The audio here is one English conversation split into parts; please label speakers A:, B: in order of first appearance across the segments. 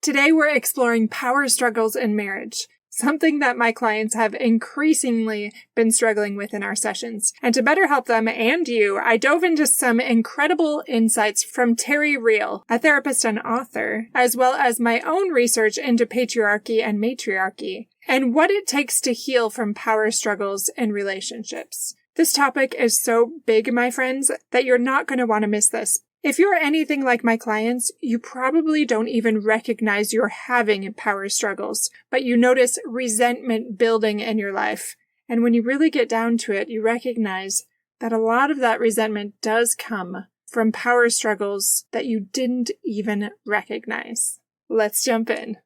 A: Today we're exploring power struggles in marriage, something that my clients have increasingly been struggling with in our sessions. And to better help them and you, I dove into some incredible insights from Terry Real, a therapist and author, as well as my own research into patriarchy and matriarchy, and what it takes to heal from power struggles in relationships. This topic is so big, my friends, that you're not going to want to miss this. If you're anything like my clients, you probably don't even recognize you're having power struggles, but you notice resentment building in your life. And when you really get down to it, you recognize that a lot of that resentment does come from power struggles that you didn't even recognize. Let's jump in.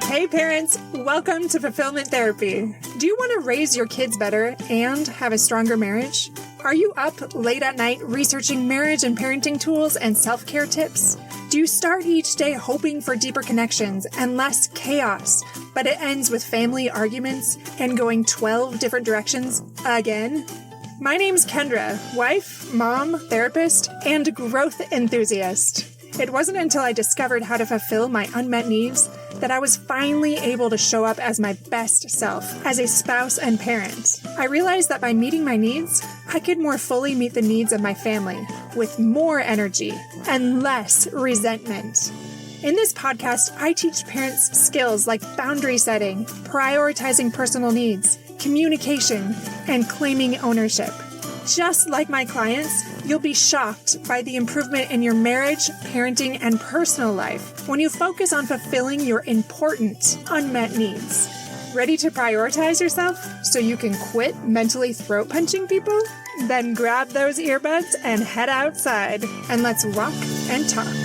A: Hey parents, welcome to Fulfillment Therapy. Do you want to raise your kids better and have a stronger marriage? Are you up late at night researching marriage and parenting tools and self-care tips? Do you start each day hoping for deeper connections and less chaos, but it ends with family arguments and going 12 different directions again? My name's Kendra, wife, mom, therapist, and growth enthusiast. It wasn't until I discovered how to fulfill my unmet needs that I was finally able to show up as my best self, as a spouse and parent. I realized that by meeting my needs, I could more fully meet the needs of my family, with more energy and less resentment. In this podcast, I teach parents skills like boundary setting, prioritizing personal needs, communication, and claiming ownership. Just like my clients, you'll be shocked by the improvement in your marriage, parenting, and personal life when you focus on fulfilling your important, unmet needs. Ready to prioritize yourself so you can quit mentally throat punching people? Then grab those earbuds and head outside, and let's walk and talk.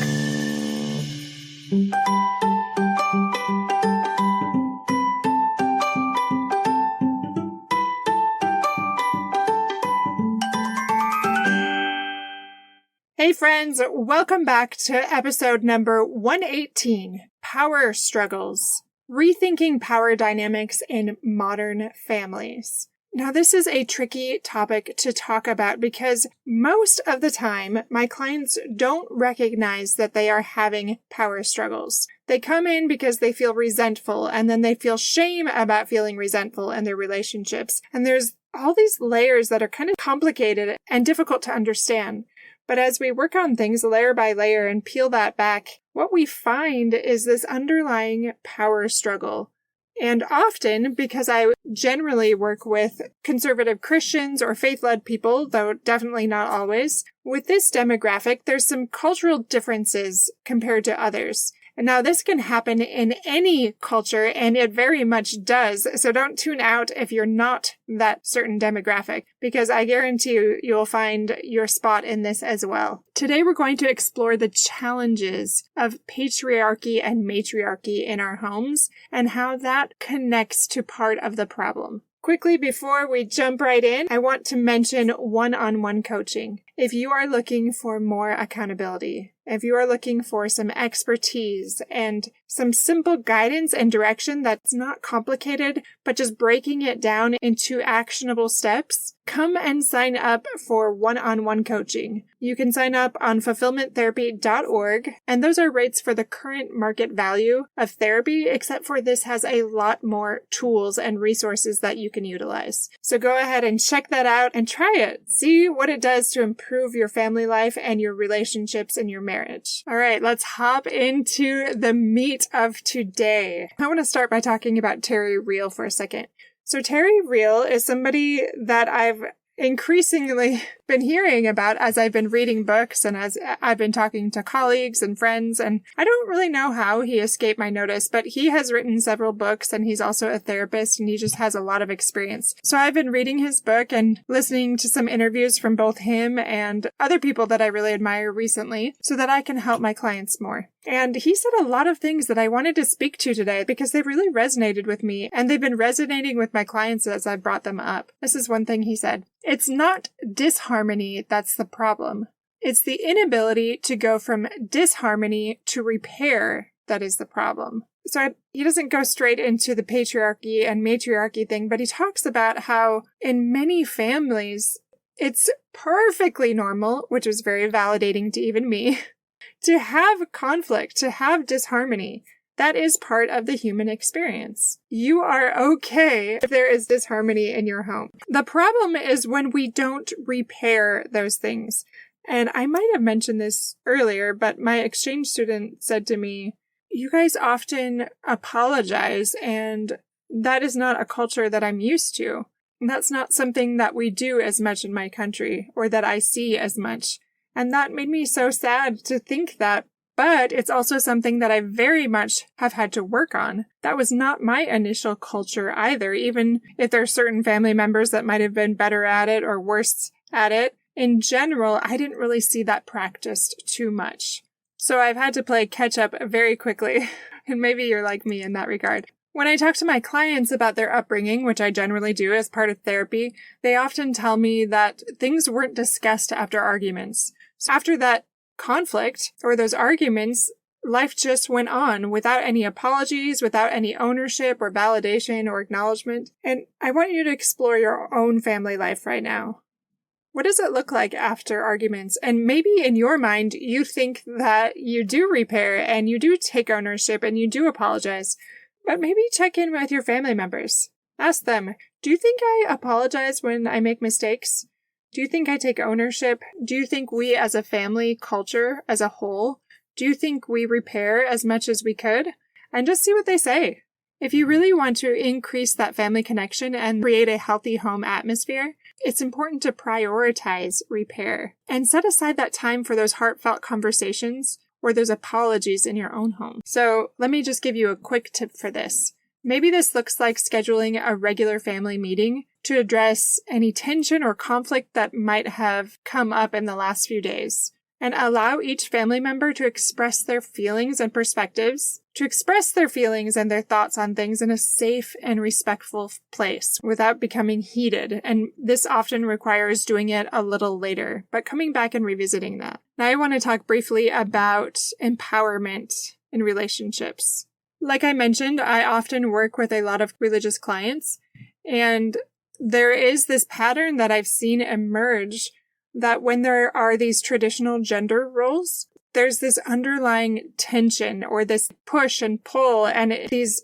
A: Hey friends, welcome back to episode number 118, Power Struggles, Rethinking Power Dynamics in Modern Families. Now this is a tricky topic to talk about because most of the time my clients don't recognize that they are having power struggles. They come in because they feel resentful and then they feel shame about feeling resentful in their relationships. And there's all these layers that are kind of complicated and difficult to understand. But as we work on things layer by layer and peel that back, what we find is this underlying power struggle. And often, because I generally work with conservative Christians or faith-led people, though definitely not always, with this demographic, there's some cultural differences compared to others. And now this can happen in any culture, and it very much does. So don't tune out if you're not that certain demographic, because I guarantee you will find your spot in this as well. Today we're going to explore the challenges of patriarchy and matriarchy in our homes and how that connects to part of the problem. Quickly, before we jump right in, I want to mention one-on-one coaching. If you are looking for more accountability, if you are looking for some expertise and some simple guidance and direction that's not complicated, but just breaking it down into actionable steps, come and sign up for one-on-one coaching. You can sign up on fulfillmenttherapy.org, and those are rates for the current market value of therapy, except for this has a lot more tools and resources that you can utilize. So go ahead and check that out and try it. See what it does to improve your family life and your relationships and your marriage. All right, let's hop into the meat of today. I want to start by talking about Terry Real for a second. So Terry Real is somebody that I've increasingly been hearing about as I've been reading books and as I've been talking to colleagues and friends, and I don't really know how he escaped my notice, but he has written several books and he's also a therapist and he just has a lot of experience. So I've been reading his book and listening to some interviews from both him and other people that I really admire recently so that I can help my clients more. And he said a lot of things that I wanted to speak to today because they really resonated with me and they've been resonating with my clients as I brought them up. This is one thing he said. It's not disharmony that's the problem. It's the inability to go from disharmony to repair that is the problem. he doesn't go straight into the patriarchy and matriarchy thing, but he talks about how in many families, it's perfectly normal, which was very validating to even me, to have conflict, to have disharmony. That is part of the human experience. You are okay if there is disharmony in your home. The problem is when we don't repair those things. And I might have mentioned this earlier, but my exchange student said to me, you guys often apologize, and that is not a culture that I'm used to. That's not something that we do as much in my country, or that I see as much. And that made me so sad to think that. But it's also something that I very much have had to work on. That was not my initial culture either, even if there are certain family members that might have been better at it or worse at it. In general, I didn't really see that practiced too much. So I've had to play catch up very quickly. And maybe you're like me in that regard. When I talk to my clients about their upbringing, which I generally do as part of therapy, they often tell me that things weren't discussed after arguments. So after that conflict or those arguments, life just went on without any apologies, without any ownership or validation or acknowledgement. And I want you to explore your own family life right now. What does it look like after arguments? And maybe in your mind, you think that you do repair and you do take ownership and you do apologize. But maybe check in with your family members. Ask them, do you think I apologize when I make mistakes? Do you think I take ownership? Do you think we as a family culture as a whole, do you think we repair as much as we could? And just see what they say. If you really want to increase that family connection and create a healthy home atmosphere, it's important to prioritize repair and set aside that time for those heartfelt conversations or those apologies in your own home. So let me just give you a quick tip for this. Maybe this looks like scheduling a regular family meeting to address any tension or conflict that might have come up in the last few days, and allow each family member to express their feelings and perspectives, to express their feelings and their thoughts on things in a safe and respectful place without becoming heated. And this often requires doing it a little later, but coming back and revisiting that. Now I want to talk briefly about empowerment in relationships. Like I mentioned, I often work with a lot of religious clients, and there is this pattern that I've seen emerge that when there are these traditional gender roles, there's this underlying tension or this push and pull and these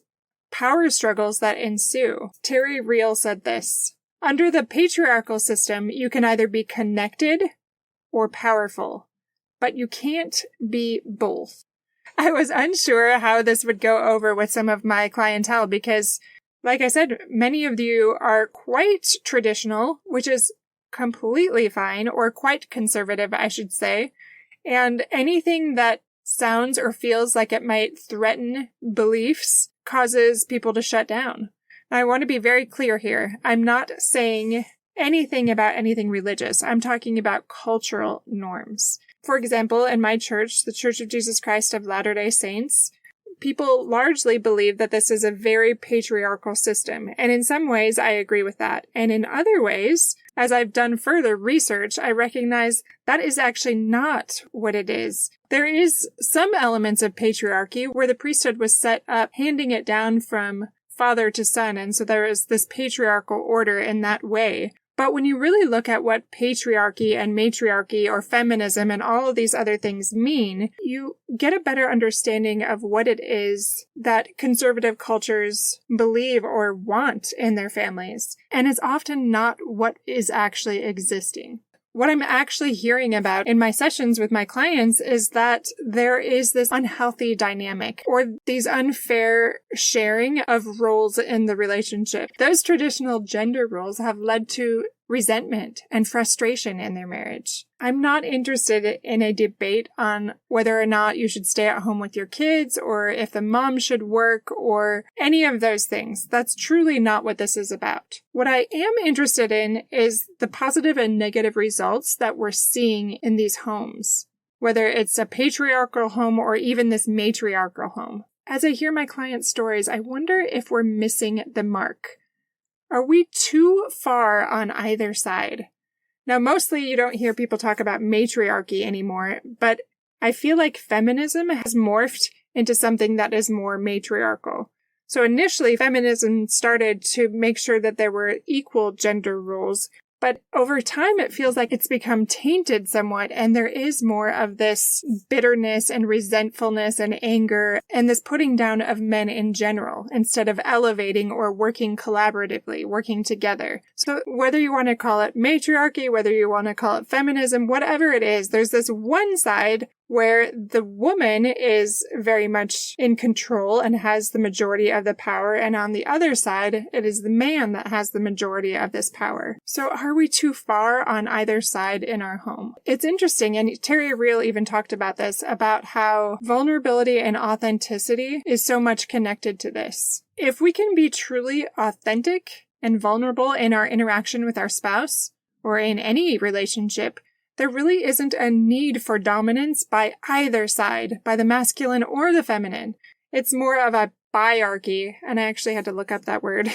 A: power struggles that ensue. Terry Real said this, under the patriarchal system, you can either be connected or powerful, but you can't be both. I was unsure how this would go over with some of my clientele because, like I said, many of you are quite traditional, which is completely fine, or quite conservative, I should say. And anything that sounds or feels like it might threaten beliefs causes people to shut down. Now, I want to be very clear here. I'm not saying anything about anything religious. I'm talking about cultural norms. For example, in my church, the Church of Jesus Christ of Latter-day Saints, people largely believe that this is a very patriarchal system. And in some ways, I agree with that. And in other ways, as I've done further research, I recognize that is actually not what it is. There is some elements of patriarchy where the priesthood was set up, handing it down from father to son. And so there is this patriarchal order in that way. But when you really look at what patriarchy and matriarchy or feminism and all of these other things mean, you get a better understanding of what it is that conservative cultures believe or want in their families. And it's often not what is actually existing. What I'm actually hearing about in my sessions with my clients is that there is this unhealthy dynamic or these unfair sharing of roles in the relationship. Those traditional gender roles have led to resentment and frustration in their marriage. I'm not interested in a debate on whether or not you should stay at home with your kids or if the mom should work or any of those things. That's truly not what this is about. What I am interested in is the positive and negative results that we're seeing in these homes, whether it's a patriarchal home or even this matriarchal home. As I hear my clients' stories, I wonder if we're missing the mark. Are we too far on either side? Now, mostly you don't hear people talk about matriarchy anymore, but I feel like feminism has morphed into something that is more matriarchal. So initially, feminism started to make sure that there were equal gender roles, but over time, it feels like it's become tainted somewhat, and there is more of this bitterness and resentfulness and anger and this putting down of men in general instead of elevating or working collaboratively, working together. So whether you want to call it matriarchy, whether you want to call it feminism, whatever it is, there's this one side where the woman is very much in control and has the majority of the power, and on the other side, it is the man that has the majority of this power. So are we too far on either side in our home? It's interesting, and Terry Real even talked about this, about how vulnerability and authenticity is so much connected to this. If we can be truly authentic and vulnerable in our interaction with our spouse, or in any relationship, there really isn't a need for dominance by either side, by the masculine or the feminine. It's more of a biarchy, and I actually had to look up that word.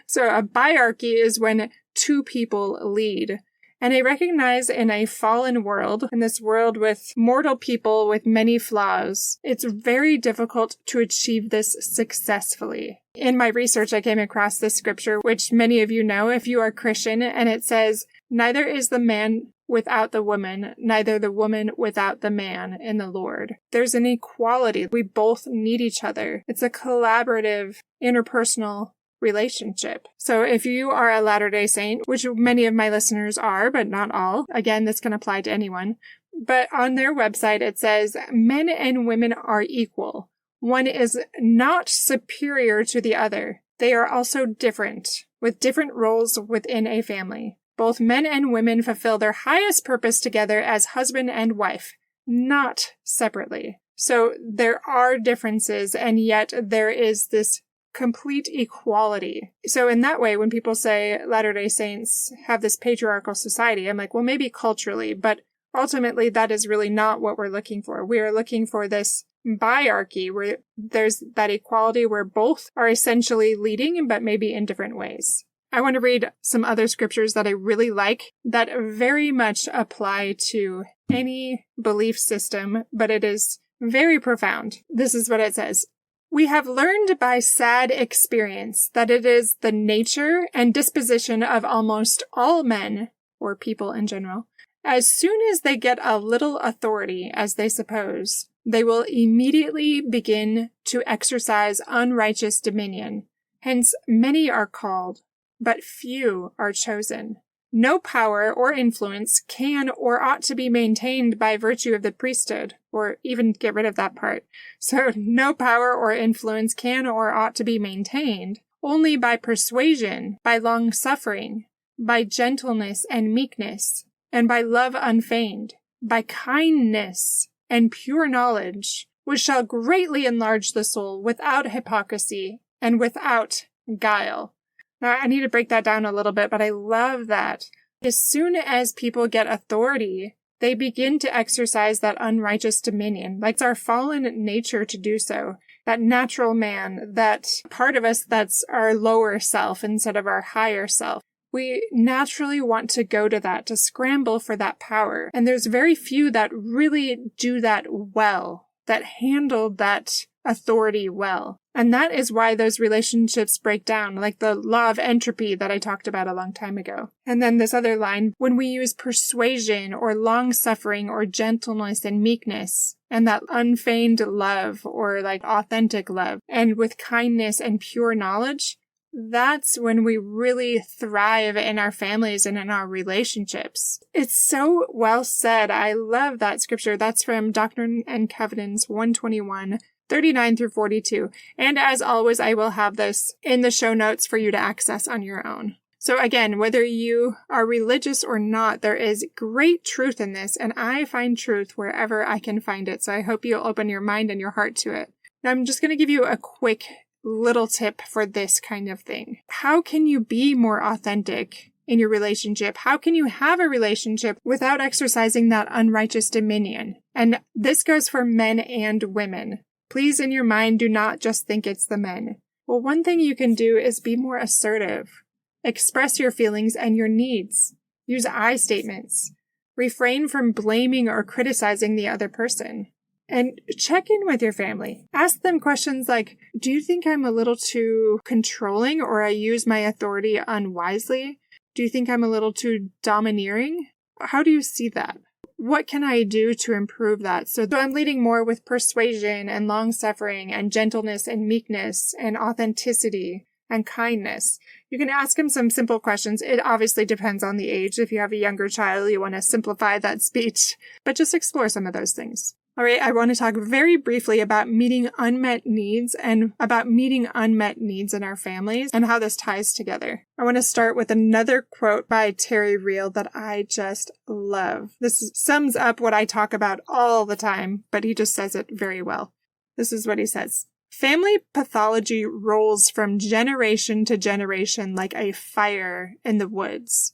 A: So a biarchy is when two people lead. And I recognize in a fallen world, in this world with mortal people with many flaws, it's very difficult to achieve this successfully. In my research, I came across this scripture, which many of you know if you are Christian, and it says, "Neither is the man without the woman, neither the woman without the man in the Lord." There's an equality. We both need each other. It's a collaborative, interpersonal relationship. So if you are a Latter-day Saint, which many of my listeners are, but not all, again, this can apply to anyone, but on their website it says, men and women are equal. One is not superior to the other. They are also different, with different roles within a family. Both men and women fulfill their highest purpose together as husband and wife, not separately. So there are differences, and yet there is this complete equality. So in that way, when people say Latter-day Saints have this patriarchal society, I'm like, well, maybe culturally, but ultimately that is really not what we're looking for. We are looking for this biarchy where there's that equality where both are essentially leading, but maybe in different ways. I want to read some other scriptures that I really like that very much apply to any belief system, but it is very profound. This is what it says. "We have learned by sad experience that it is the nature and disposition of almost all men, or people in general, as soon as they get a little authority, as they suppose, they will immediately begin to exercise unrighteous dominion. Hence many are called, but few are chosen. No power or influence can or ought to be maintained by virtue of the priesthood," or even get rid of that part. So no power or influence can or ought to be maintained only by persuasion, by long suffering, by gentleness and meekness, and by love unfeigned, by kindness and pure knowledge, which shall greatly enlarge the soul without hypocrisy and without guile. Now, I need to break that down a little bit, but I love that. As soon as people get authority, they begin to exercise that unrighteous dominion. Like it's our fallen nature to do so. That natural man, that part of us that's our lower self instead of our higher self. We naturally want to go to that, to scramble for that power. And there's very few that really do that well, that handle that authority well. And that is why those relationships break down, like the law of entropy that I talked about a long time ago. And then this other line, when we use persuasion or long-suffering or gentleness and meekness, and that unfeigned love or like authentic love, and with kindness and pure knowledge, that's when we really thrive in our families and in our relationships. It's so well said. I love that scripture. That's from Doctrine and Covenants 121. 39 through 42. And as always, I will have this in the show notes for you to access on your own. So again, whether you are religious or not, there is great truth in this, and I find truth wherever I can find it. So I hope you'll open your mind and your heart to it. Now I'm just going to give you a quick little tip for this kind of thing. How can you be more authentic in your relationship? How can you have a relationship without exercising that unrighteous dominion? And this goes for men and women. Please, in your mind, do not just think it's the men. Well, one thing you can do is be more assertive. Express your feelings and your needs. Use I statements. Refrain from blaming or criticizing the other person. And check in with your family. Ask them questions like, do you think I'm a little too controlling or I use my authority unwisely? Do you think I'm a little too domineering? How do you see that? What can I do to improve that? So I'm leading more with persuasion and long-suffering and gentleness and meekness and authenticity and kindness. You can ask them some simple questions. It obviously depends on the age. If you have a younger child, you want to simplify that speech, but just explore some of those things. All right, I want to talk very briefly about meeting unmet needs and about meeting unmet needs in our families and how this ties together. I want to start with another quote by Terry Real that I just love. This sums up what I talk about all the time, but he just says it very well. This is what he says. Family pathology rolls from generation to generation like a fire in the woods,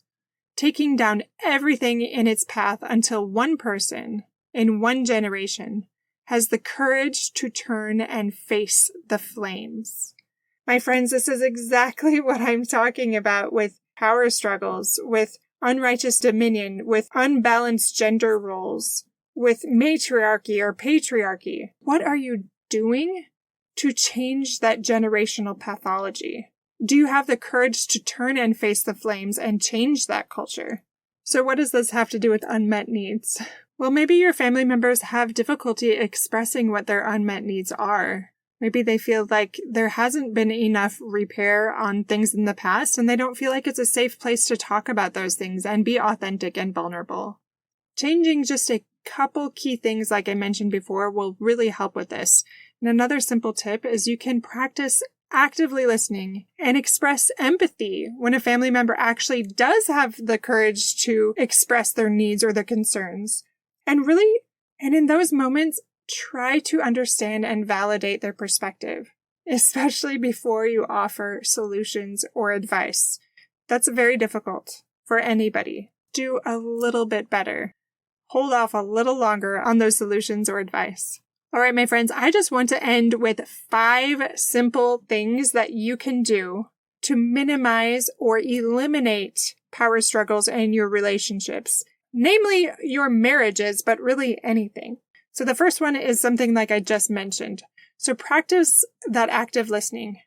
A: taking down everything in its path until one person in one generation has the courage to turn and face the flames. My friends, this is exactly what I'm talking about with power struggles, with unrighteous dominion, with unbalanced gender roles, with matriarchy or patriarchy. What are you doing to change that generational pathology? Do you have the courage to turn and face the flames and change that culture? So what does this have to do with unmet needs? Well, maybe your family members have difficulty expressing what their unmet needs are. Maybe they feel like there hasn't been enough repair on things in the past, and they don't feel like it's a safe place to talk about those things and be authentic and vulnerable. Changing just a couple key things, like I mentioned before, will really help with this. And another simple tip is you can practice actively listening and express empathy when a family member actually does have the courage to express their needs or their concerns. And in those moments, try to understand and validate their perspective, especially before you offer solutions or advice. That's very difficult for anybody. Do a little bit better. Hold off a little longer on those solutions or advice. All right, my friends, I just want to end with 5 simple things that you can do to minimize or eliminate power struggles in your relationships. Namely, your marriages, but really anything. So the first one is something like I just mentioned. So practice that active listening.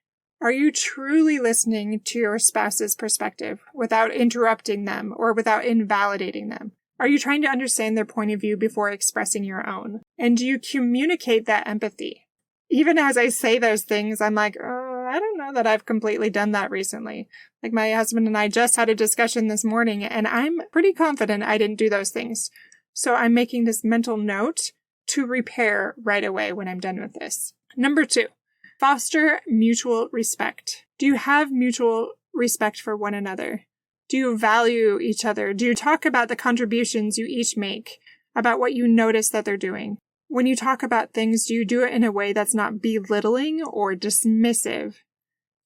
A: Are you truly listening to your spouse's perspective without interrupting them or without invalidating them? Are you trying to understand their point of view before expressing your own? And do you communicate that empathy? Even as I say those things, I'm like, I don't know that I've completely done that recently. Like my husband and I just had a discussion this morning, and I'm pretty confident I didn't do those things. So I'm making this mental note to repair right away when I'm done with this. Number 2, foster mutual respect. Do you have mutual respect for one another? Do you value each other? Do you talk about the contributions you each make, about what you notice that they're doing? When you talk about things, do you do it in a way that's not belittling or dismissive?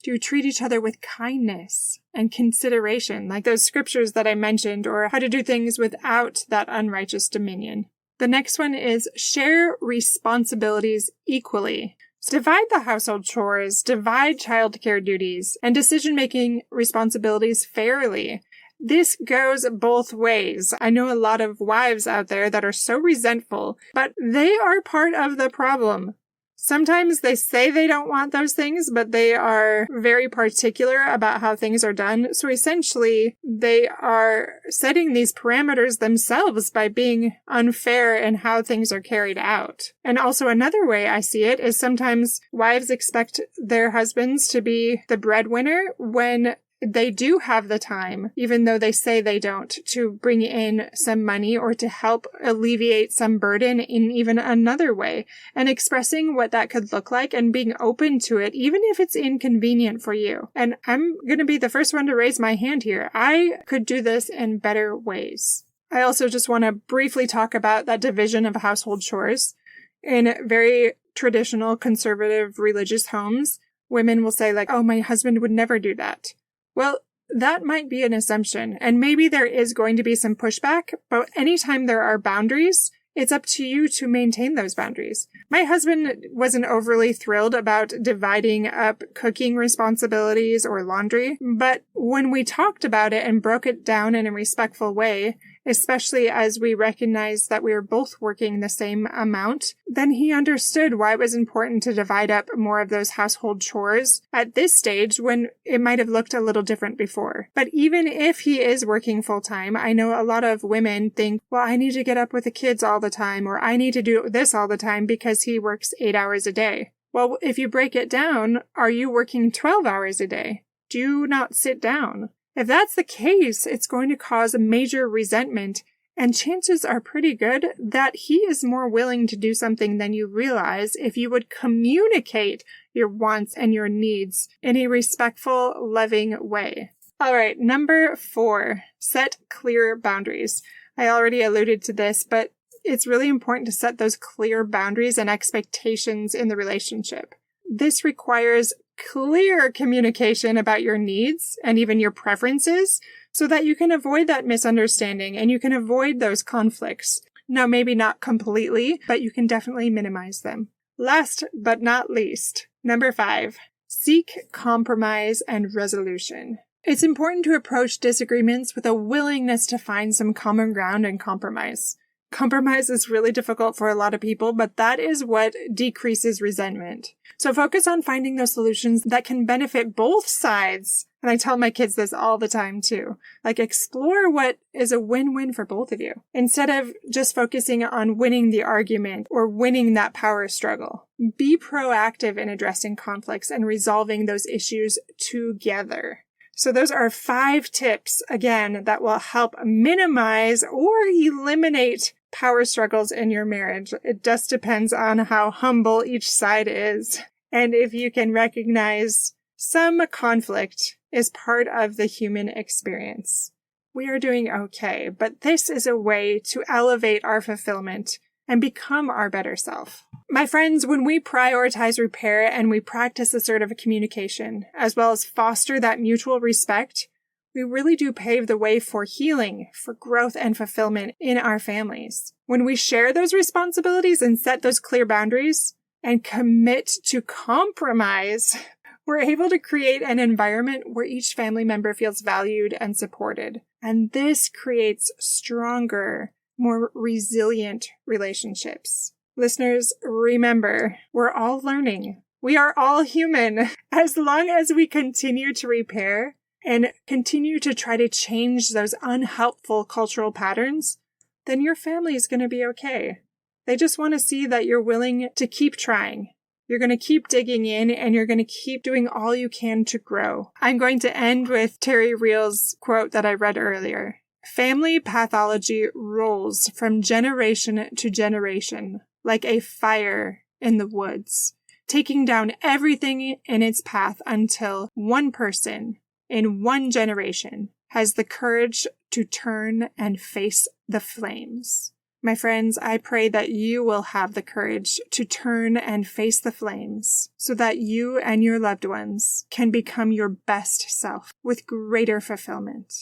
A: Do you treat each other with kindness and consideration, like those scriptures that I mentioned, or how to do things without that unrighteous dominion? The next one is share responsibilities equally. So divide the household chores, divide childcare duties, and decision-making responsibilities fairly. This goes both ways. I know a lot of wives out there that are so resentful, but they are part of the problem. Sometimes they say they don't want those things, but they are very particular about how things are done. So essentially, they are setting these parameters themselves by being unfair in how things are carried out. And also another way I see it is sometimes wives expect their husbands to be the breadwinner when they do have the time, even though they say they don't, to bring in some money or to help alleviate some burden in even another way, and expressing what that could look like and being open to it, even if it's inconvenient for you. And I'm going to be the first one to raise my hand here. I could do this in better ways. I also just want to briefly talk about that division of household chores. In very traditional, conservative, religious homes, women will say like, oh, my husband would never do that. Well, that might be an assumption, and maybe there is going to be some pushback, but anytime there are boundaries, it's up to you to maintain those boundaries. My husband wasn't overly thrilled about dividing up cooking responsibilities or laundry, but when we talked about it and broke it down in a respectful way, especially as we recognized that we were both working the same amount, then he understood why it was important to divide up more of those household chores at this stage when it might have looked a little different before. But even if he is working full-time, I know a lot of women think, well, I need to get up with the kids all the time, or I need to do this all the time because he works 8 hours a day. Well, if you break it down, are you working 12 hours a day? Do not sit down. If that's the case, it's going to cause a major resentment, and chances are pretty good that he is more willing to do something than you realize if you would communicate your wants and your needs in a respectful, loving way. All right, number 4, set clear boundaries. I already alluded to this, but it's really important to set those clear boundaries and expectations in the relationship. This requires clear communication about your needs and even your preferences so that you can avoid that misunderstanding and you can avoid those conflicts. Now, maybe not completely, but you can definitely minimize them. Last but not least, number 5, seek compromise and resolution. It's important to approach disagreements with a willingness to find some common ground and compromise. Compromise is really difficult for a lot of people, but that is what decreases resentment. So focus on finding those solutions that can benefit both sides. And I tell my kids this all the time too. Like, explore what is a win-win for both of you, instead of just focusing on winning the argument or winning that power struggle. Be proactive in addressing conflicts and resolving those issues together. So those are 5 tips, again, that will help minimize or eliminate power struggles in your marriage. It just depends on how humble each side is. And if you can recognize some conflict is part of the human experience. We are doing okay, but this is a way to elevate our fulfillment and become our better self. My friends, when we prioritize repair and we practice assertive communication, as well as foster that mutual respect, we really do pave the way for healing, for growth and fulfillment in our families. When we share those responsibilities and set those clear boundaries and commit to compromise, we're able to create an environment where each family member feels valued and supported. And this creates stronger, more resilient relationships. Listeners, remember, we're all learning. We are all human. As long as we continue to repair and continue to try to change those unhelpful cultural patterns, then your family is going to be okay. They just want to see that you're willing to keep trying. You're going to keep digging in and you're going to keep doing all you can to grow. I'm going to end with Terry Real's quote that I read earlier. Family pathology rolls from generation to generation like a fire in the woods, taking down everything in its path until one person in one generation has the courage to turn and face the flames. My friends, I pray that you will have the courage to turn and face the flames so that you and your loved ones can become your best self with greater fulfillment.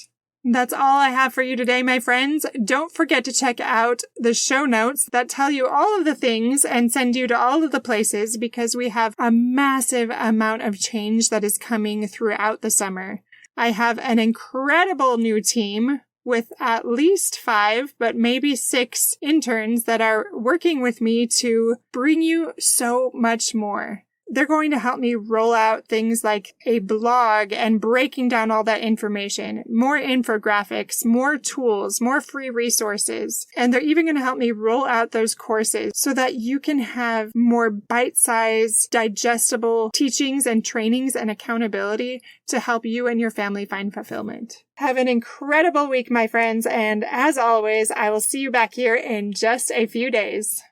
A: That's all I have for you today, my friends. Don't forget to check out the show notes that tell you all of the things and send you to all of the places, because we have a massive amount of change that is coming throughout the summer. I have an incredible new team with at least 5, but maybe 6 interns that are working with me to bring you so much more. They're going to help me roll out things like a blog and breaking down all that information, more infographics, more tools, more free resources. And they're even going to help me roll out those courses so that you can have more bite-sized, digestible teachings and trainings and accountability to help you and your family find fulfillment. Have an incredible week, my friends. And as always, I will see you back here in just a few days.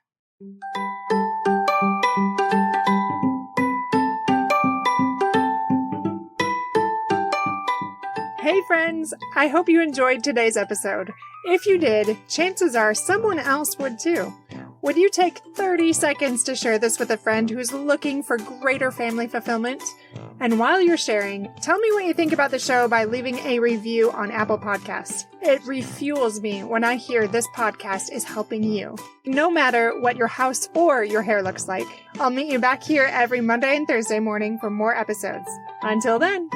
A: Hey friends, I hope you enjoyed today's episode. If you did, chances are someone else would too. Would you take 30 seconds to share this with a friend who's looking for greater family fulfillment? And while you're sharing, tell me what you think about the show by leaving a review on Apple Podcasts. It refuels me when I hear this podcast is helping you. No matter what your house or your hair looks like, I'll meet you back here every Monday and Thursday morning for more episodes. Until then.